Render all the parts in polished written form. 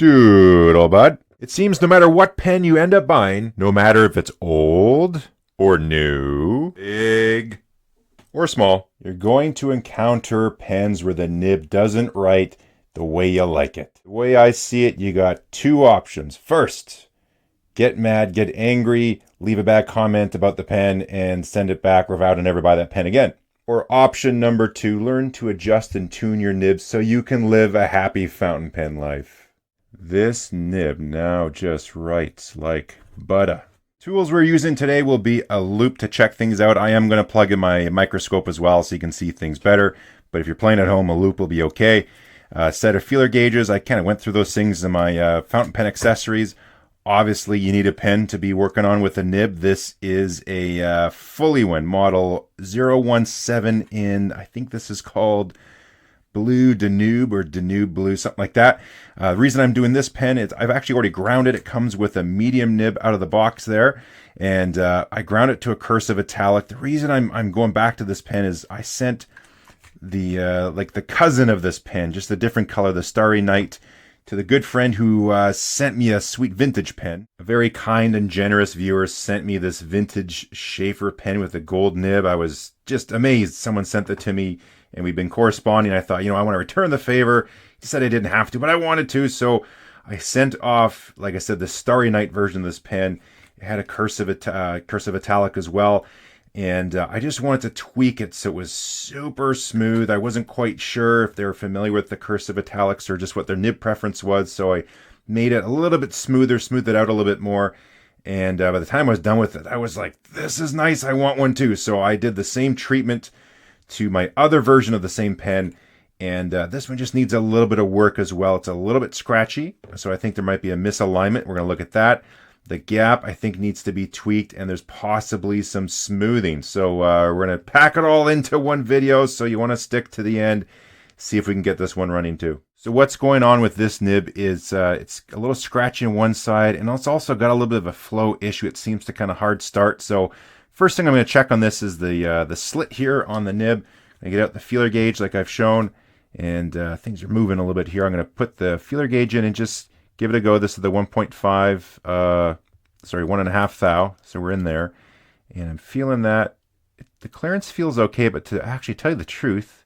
Doodlebud. It seems no matter what pen you end up buying, no matter if it's old or new, big or small, you're going to encounter pens where the nib doesn't write the way you like it. The way I see it, you got two options. First, get mad, get angry, leave a bad comment about the pen and send it back or vow to never buy that pen again. Or option number two, learn to adjust and tune your nibs so you can live a happy fountain pen life. This nib now just writes like butter. Tools we're using today will be a loop to check things out. I am going to plug in my microscope as well so you can see things better. But if you're playing at home, a loop will be okay. A set of feeler gauges. I kind of went through those things in my fountain pen accessories. Obviously, you need a pen to be working on with a nib. This is a Fuliwen model 017 in, I think this is called Blue Danube or Danube Blue, something like that. The reason I'm doing this pen is I've actually already ground it. It comes with a medium nib out of the box there, and I ground it to a cursive italic. The reason I'm going back to this pen is I sent the like the cousin of this pen, just a different color, the Starry Night, to the good friend who sent me a sweet vintage pen. A very kind and generous viewer sent me this vintage Schaefer pen with a gold nib. I was just amazed someone sent it to me, and we've been corresponding. I thought, I want to return the favor. He said I didn't have to, but I wanted to, so I sent off, like I said, the Starry Night version of this pen. It had a cursive italic as well, and I just wanted to tweak it so it was super smooth. I wasn't quite sure if they were familiar with the cursive italics or just what their nib preference was, so I made it a little bit smoother, smoothed it out a little bit more, and by the time I was done with it, I was like, this is nice, I want one too. So I did the same treatment to my other version of the same pen, and this one just needs a little bit of work as well. It's a little bit scratchy, so I think there might be a misalignment. We're going to look at that. The gap, I think, needs to be tweaked, and there's possibly some smoothing. So we're going to pack it all into one video, so you want to stick to the end, see if we can get this one running too. So what's going on with this nib is it's a little scratchy on one side, and it's also got a little bit of a flow issue. It seems to kind of hard start. So first thing I'm going to check on this is the slit here on the nib. I get out the feeler gauge like I've shown, and things are moving a little bit here. I'm going to put the feeler gauge in and just give it a go. This is the 1.5 thou, so we're in there, and I'm feeling that the clearance feels okay, but to actually tell you the truth,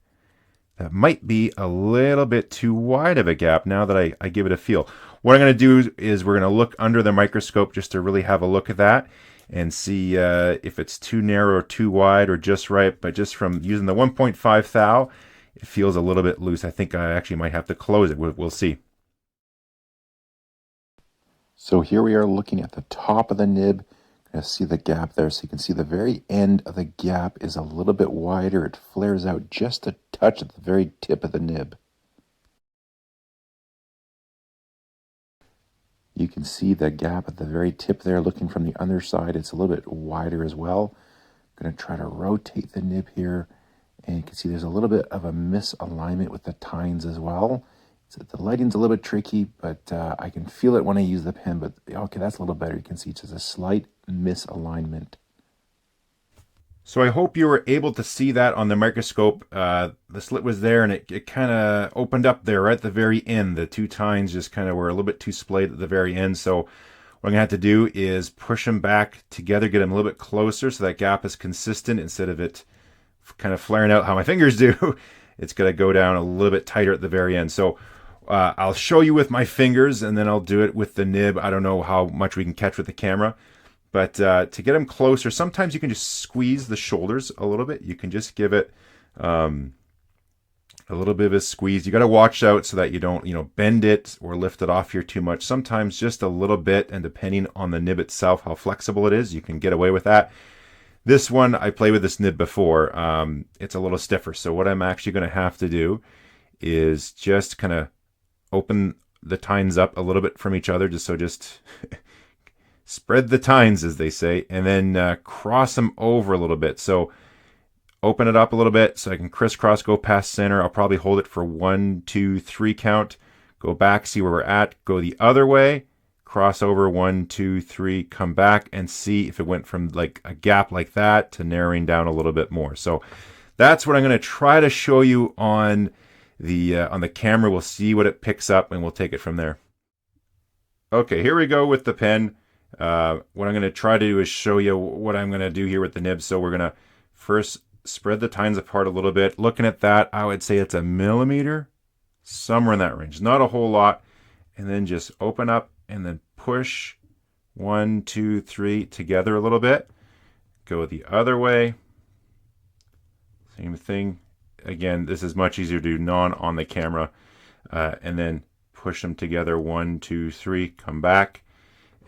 that might be a little bit too wide of a gap now that I give it a feel. What I'm going to do is we're going to look under the microscope just to really have a look at that and see if it's too narrow or too wide or just right. But just from using the 1.5 thou, it feels a little bit loose. I think I actually might have to close it. We'll see. So here we are looking at the top of the nib. You're going to see the gap there. So you can see the very end of the gap is a little bit wider. It flares out just a touch at the very tip of the nib. You can see the gap at the very tip there. Looking from the underside, it's a little bit wider as well. I'm going to try to rotate the nib here, and you can see there's a little bit of a misalignment with the tines as well. So the lighting's a little bit tricky, but I can feel it when I use the pen. But okay, that's a little better. You can see it's just a slight misalignment. So I hope you were able to see that on the microscope. The slit was there, and it kind of opened up there right at the very end. The two tines just kind of were a little bit too splayed at the very end. So what I'm going to have to do is push them back together, get them a little bit closer so that gap is consistent instead of it kind of flaring out how my fingers do. It's going to go down a little bit tighter at the very end. So I'll show you with my fingers, and then I'll do it with the nib. I don't know how much we can catch with the camera. But to get them closer, sometimes you can just squeeze the shoulders a little bit. You can just give it a little bit of a squeeze. You got to watch out so that you don't, bend it or lift it off here too much. Sometimes just a little bit, and depending on the nib itself, how flexible it is, you can get away with that. This one, I played with this nib before. It's a little stiffer. So what I'm actually going to have to do is just kind of open the tines up a little bit from each other, just spread the tines, as they say, and then cross them over a little bit. So open it up a little bit so I can crisscross, go past center. I'll probably hold it for 1, 2, 3 count. Go back, see where we're at. Go the other way, cross over 1, 2, 3, come back and see if it went from like a gap like that to narrowing down a little bit more. So that's what I'm going to try to show you on the camera. We'll see what it picks up, and we'll take it from there. Okay, here we go with the pen. What I'm going to try to do is show you what I'm going to do here with the nibs. So we're going to first spread the tines apart a little bit. Looking at that, I would say it's a millimeter, somewhere in that range. Not a whole lot. And then just open up and then push 1, 2, 3 together a little bit. Go the other way. Same thing. Again, this is much easier to do on the camera. And then push them together 1, 2, 3, come back.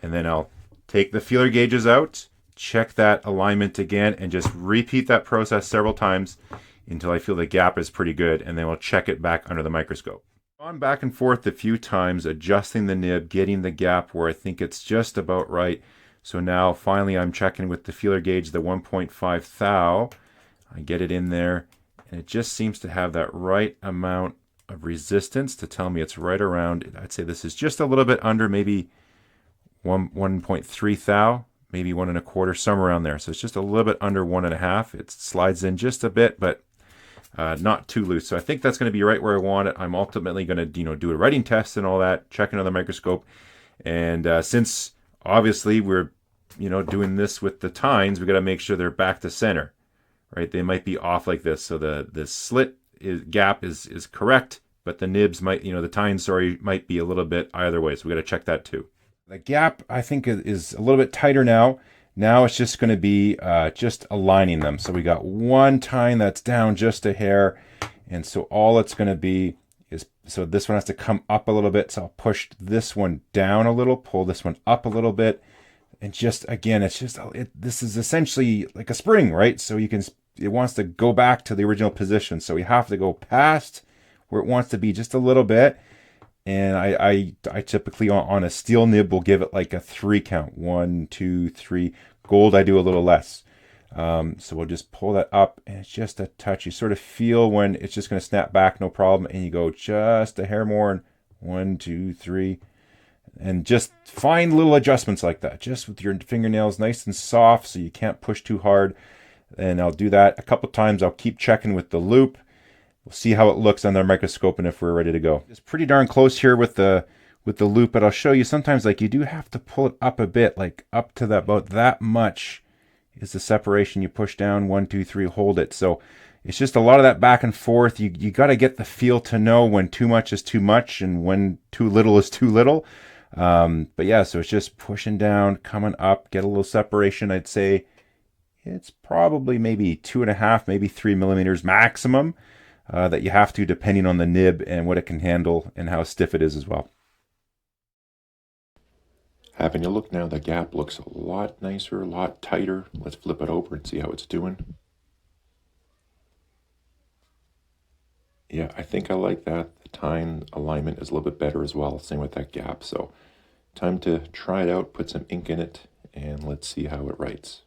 And then I'll take the feeler gauges out, check that alignment again, and just repeat that process several times until I feel the gap is pretty good, and then we'll check it back under the microscope. Gone back and forth a few times, adjusting the nib, getting the gap where I think it's just about right. So now finally I'm checking with the feeler gauge, the 1.5 thou. I get it in there, and it just seems to have that right amount of resistance to tell me it's right around, I'd say this is just a little bit under, maybe 1.3 thou, maybe 1.25, somewhere around there. So it's just a little bit under 1.5. It slides in just a bit, but not too loose. So I think that's going to be right where I want it. I'm ultimately going to do a writing test and all that, check under the microscope. And since obviously we're doing this with the tines, we got to make sure they're back to center, right? They might be off like this. So the slit gap is correct, but the nibs might, the tines, sorry, might be a little bit either way. So we got to check that too. The gap, I think, is a little bit tighter now. Now it's just going to be just aligning them. So we got one tine that's down just a hair. And so all it's going to be is, so this one has to come up a little bit. So I'll push this one down a little, pull this one up a little bit. And just, again, it's just, this is essentially like a spring, right? So it wants to go back to the original position. So we have to go past where it wants to be just a little bit. And I typically on a steel nib will give it like a 3 count. 1, 2, 3. Gold I do a little less. So we'll just pull that up, and it's just a touch. You sort of feel when it's just going to snap back, no problem. And you go just a hair more, and 1, 2, 3. And just find little adjustments like that, just with your fingernails nice and soft so you can't push too hard. And I'll do that a couple times. I'll keep checking with the loop. We'll see how it looks on the microscope and if we're ready to go. It's pretty darn close here with the loop, but I'll show you sometimes like you do have to pull it up a bit, like up to about that much is the separation. You push down 1, 2, 3, hold it. So it's just a lot of that back and forth. You got to get the feel to know when too much is too much and when too little is too little. But yeah, so it's just pushing down, coming up, get a little separation. I'd say it's probably maybe 2.5, maybe 3 millimeters maximum. That you have to, depending on the nib and what it can handle and how stiff it is as well. Having a look now, the gap looks a lot nicer, a lot tighter. Let's flip it over and see how it's doing. Yeah, I think I like that. The tine alignment is a little bit better as well, same with that gap. So time to try it out, put some ink in it, and let's see how it writes.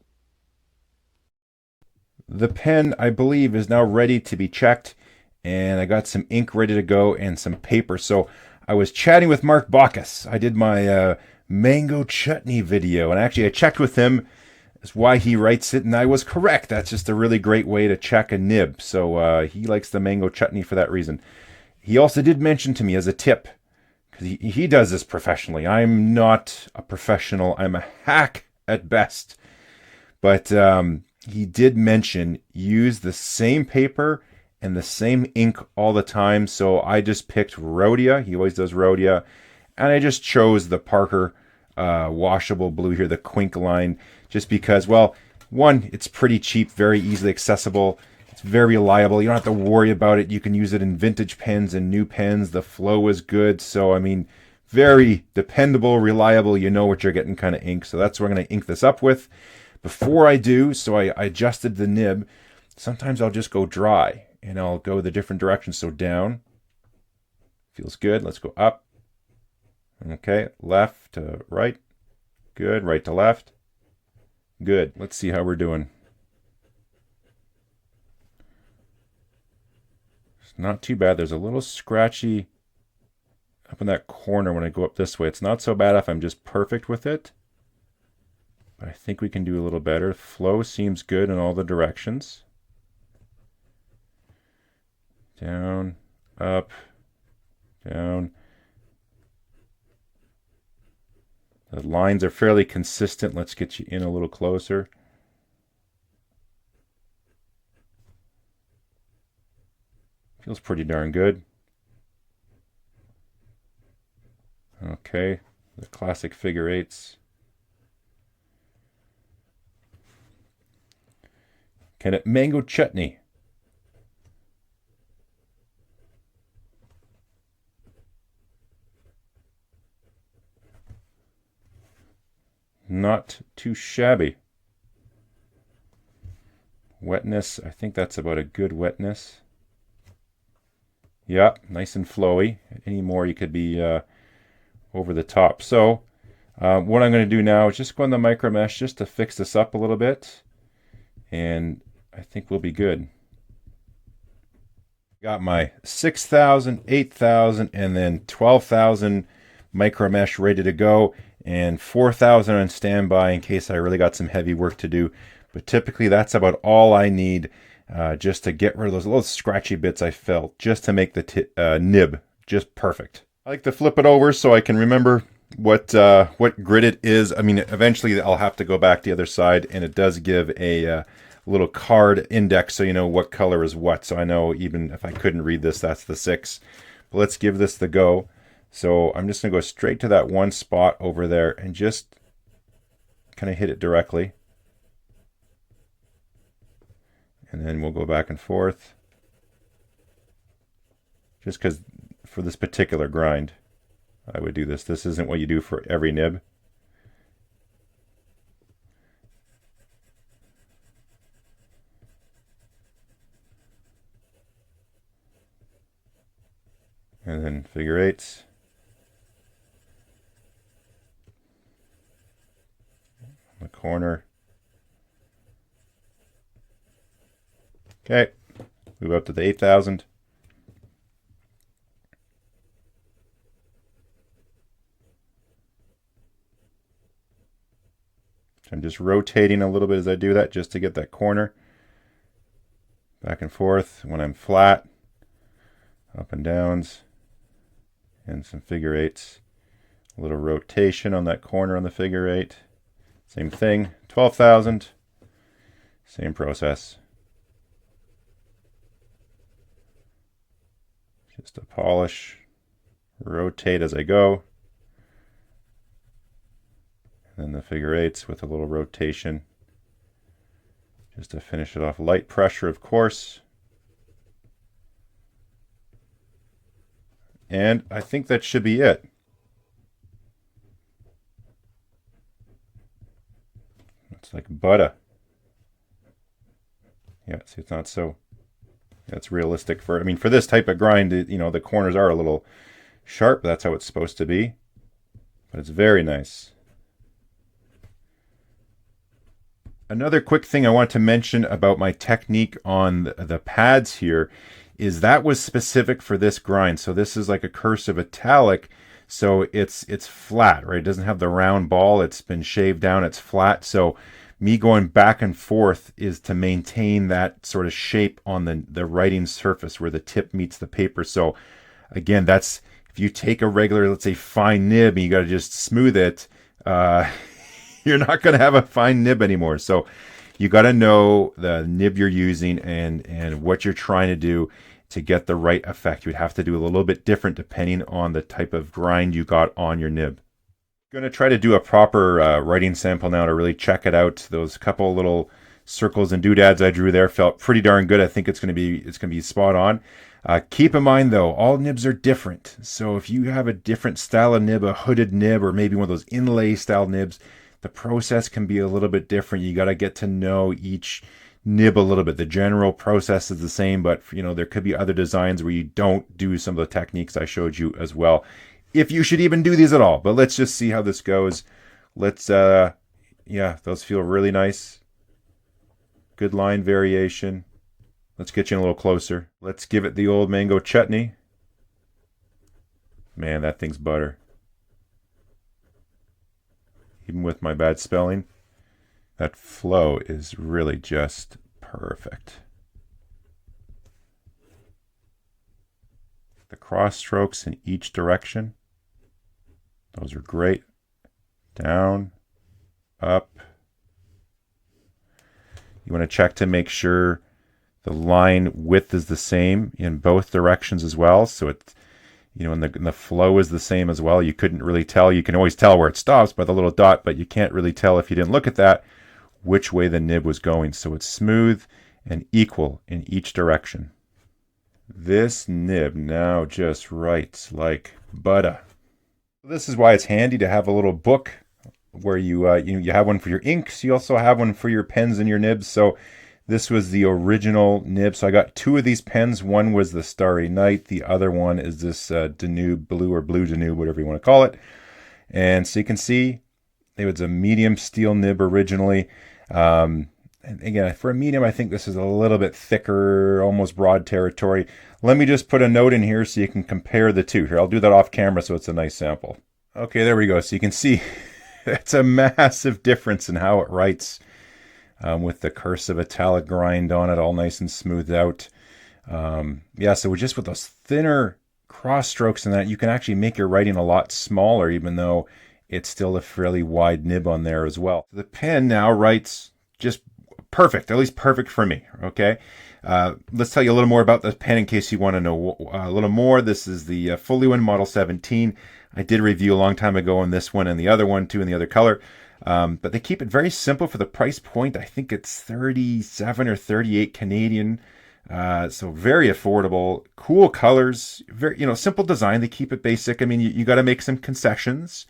The pen, I believe, is now ready to be checked, and I got some ink ready to go and some paper. So I was chatting with Mark Bacchus. I did my mango chutney video, and actually I checked with him as why he writes it, and I was correct. That's just a really great way to check a nib. So he likes the mango chutney for that reason. He also did mention to me as a tip, because he does this professionally. I'm not a professional. I'm a hack at best. But he did mention use the same paper and the same ink all the time. So I just picked Rhodia. He always does Rhodia. And I just chose the Parker washable blue here, the Quink line, just because, well, one, it's pretty cheap, very easily accessible. It's very reliable. You don't have to worry about it. You can use it in vintage pens and new pens. The flow is good. So, I mean, very dependable, reliable. You know what you're getting kind of ink. So that's what I'm going to ink this up with. Before I do, so I adjusted the nib. Sometimes I'll just go dry, and I'll go the different directions. So down, feels good. Let's go up. Okay, left to right. Good, right to left. Good. Let's see how we're doing. It's not too bad. There's a little scratchy up in that corner when I go up this way. It's not so bad if I'm just perfect with it. But I think we can do a little better. Flow seems good in all the directions. Down, up, down. The lines are fairly consistent. Let's get you in a little closer. Feels pretty darn good. Okay, the classic figure eights. Can it mango chutney? Not too shabby. Wetness, I think that's about a good wetness. Yeah, nice and flowy. Any more you could be over the top. So what I'm going to do now is just go on the Micromesh just to fix this up a little bit. And I think we'll be good. Got my 6,000, 8,000, and then 12,000 Micromesh ready to go, and 4,000 on standby in case I really got some heavy work to do. But typically that's about all I need just to get rid of those little scratchy bits I felt, just to make the nib just perfect. I like to flip it over so I can remember what grid it is. I mean, eventually I'll have to go back the other side, and it does give a little card index so you know what color is what. So I know even if I couldn't read this, that's the 6. But let's give this the go. So I'm just going to go straight to that one spot over there and just kind of hit it directly. And then we'll go back and forth. Just because for this particular grind, I would do this. This isn't what you do for every nib. And then figure eights. On the corner. Okay, move up to the 8,000. So I'm just rotating a little bit as I do that just to get that corner. Back and forth when I'm flat. Up and downs. And some figure eights. A little rotation on that corner on the figure eight. Same thing, 12,000. Same process. Just to polish, rotate as I go. And then the figure eights with a little rotation. Just to finish it off. Light pressure, of course. And I think that should be it. It's like butter. Yeah, see, it's not so... That's realistic for, I mean, for this type of grind, you know, the corners are a little sharp. That's how it's supposed to be. But it's very nice. Another quick thing I want to mention about my technique on the pads here is that was specific for this grind. So this is like a cursive italic. So it's flat, right? It doesn't have the round ball. It's been shaved down. It's flat. So me going back and forth is to maintain that sort of shape on the writing surface where the tip meets the paper. So again, that's if you take a regular, let's say, fine nib and you got to just smooth it, you're not going to have a fine nib anymore. So you got to know the nib you're using and what you're trying to do to get the right effect. You'd have to do a little bit different depending on the type of grind you got on your nib. Going to try to do a proper writing sample now to really check it out. Those couple little circles and doodads I drew there felt pretty darn good. I think it's going to be spot on. Keep in mind though, all nibs are different. So if you have a different style of nib, a hooded nib, or maybe one of those inlay style nibs, the process can be a little bit different. You got to get to know each nib a little bit. The general process is the same, but you know, there could be other designs where you don't do some of the techniques I showed you as well. If you should even do these at all, but let's just see how this goes. Let's, yeah, those feel really nice. Good line variation. Let's get you in a little closer. Let's give it the old mango chutney. Man, that thing's butter. Even with my bad spelling, that flow is really just perfect. The cross strokes in each direction, those are great. down, up. You want to check to make sure the line width is the same in both directions as well. So it, and the flow is the same as well. You couldn't really tell. You can always tell where it stops by the little dot, but you can't really tell if you didn't look at that which way the nib was going. So it's smooth and equal in each direction. This nib now just writes like butter. This is why it's handy to have a little book where you have one for your inks. You also have one for your pens and your nibs. So this was the original nib. So I got two of these pens. One was the Starry Night. The other one is this Danube Blue or Blue Danube, whatever you want to call it. And so you can see it was a medium steel nib originally. And again, for a medium, I think this is a little bit thicker, almost broad territory. Let me just put a note in here so you can compare the two. Here, I'll do that off camera so it's a nice sample. Okay, there we go. So you can see it's a massive difference in how it writes with the cursive italic grind on it, all nice and smoothed out. Yeah, so just with those thinner cross strokes and that, you can actually make your writing a lot smaller, even though it's still a fairly wide nib on there as well. The pen now writes just perfect, at least perfect for me, okay? Let's tell you a little more about the pen in case you want to know a little more. This is the Fuliwen Model 17. I did review a long time ago on this one and the other one too in the other color. But they keep it very simple for the price point. I think it's 37 or 38 Canadian. So very affordable, cool colors, very, simple design. They keep it basic. I mean, you got to make some concessions.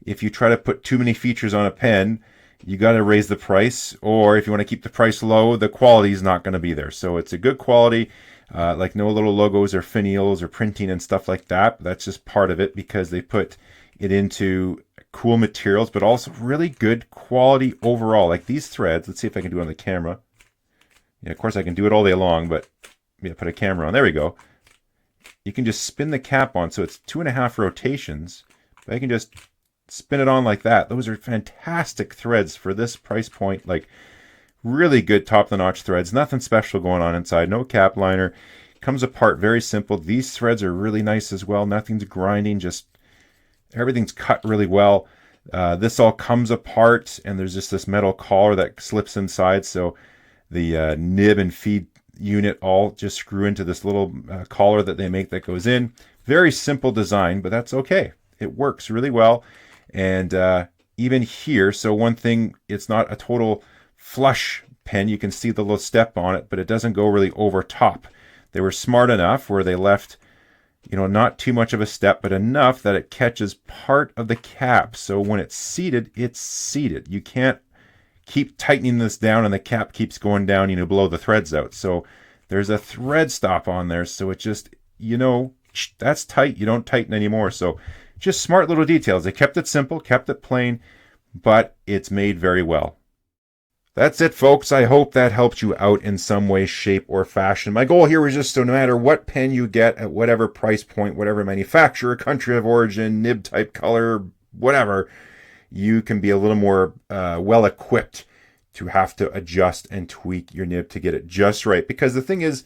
If you try to put too many features on a pen, you got to raise the price, or if you want to keep the price low, the quality is not going to be there. So it's a good quality, like no little logos or finials or printing and stuff like that. That's just part of it because they put it into cool materials, but also really good quality overall. Like these threads, let's see if I can do it on the camera. Yeah, of course I can do it all day long, but put a camera on. There we go. You can just spin the cap on, so it's 2.5 rotations. But I can just spin it on like that. Those are fantastic threads for this price point. Like really good top-of-the-notch threads. Nothing special going on inside. No cap liner. Comes apart very simple. These threads are really nice as well. Nothing's grinding. Just everything's cut really well. This all comes apart, and there's just this metal collar that slips inside. So the nib and feed unit all just screw into this little collar that they make that goes in. Very simple design, but that's okay. It works really well. And even here, so one thing, it's not a total flush pen. You can see the little step on it, but it doesn't go really over top. They were smart enough where they left, not too much of a step, but enough that it catches part of the cap. So when it's seated, it's seated. You can't keep tightening this down and the cap keeps going down, below the threads out. So there's a thread stop on there. So it just, that's tight. You don't tighten anymore. So just smart little details. They kept it simple, kept it plain, but it's made very well. That's it, folks. I hope that helped you out in some way, shape, or fashion. My goal here was just so no matter what pen you get at whatever price point, whatever manufacturer, country of origin, nib type, color, whatever, you can be a little more well equipped to have to adjust and tweak your nib to get it just right. Because the thing is,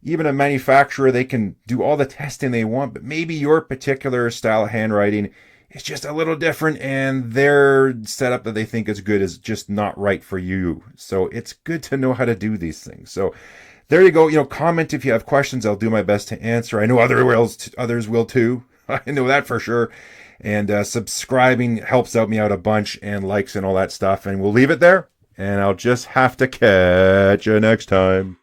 even a manufacturer, they can do all the testing they want, but maybe your particular style of handwriting is just a little different, and their setup that they think is good is just not right for you. So it's good to know how to do these things. So there you go. Comment if you have questions. I'll do my best to answer. I know others will too. I know that for sure. And subscribing helps out me out a bunch, and likes and all that stuff. And we'll leave it there. And I'll just have to catch you next time.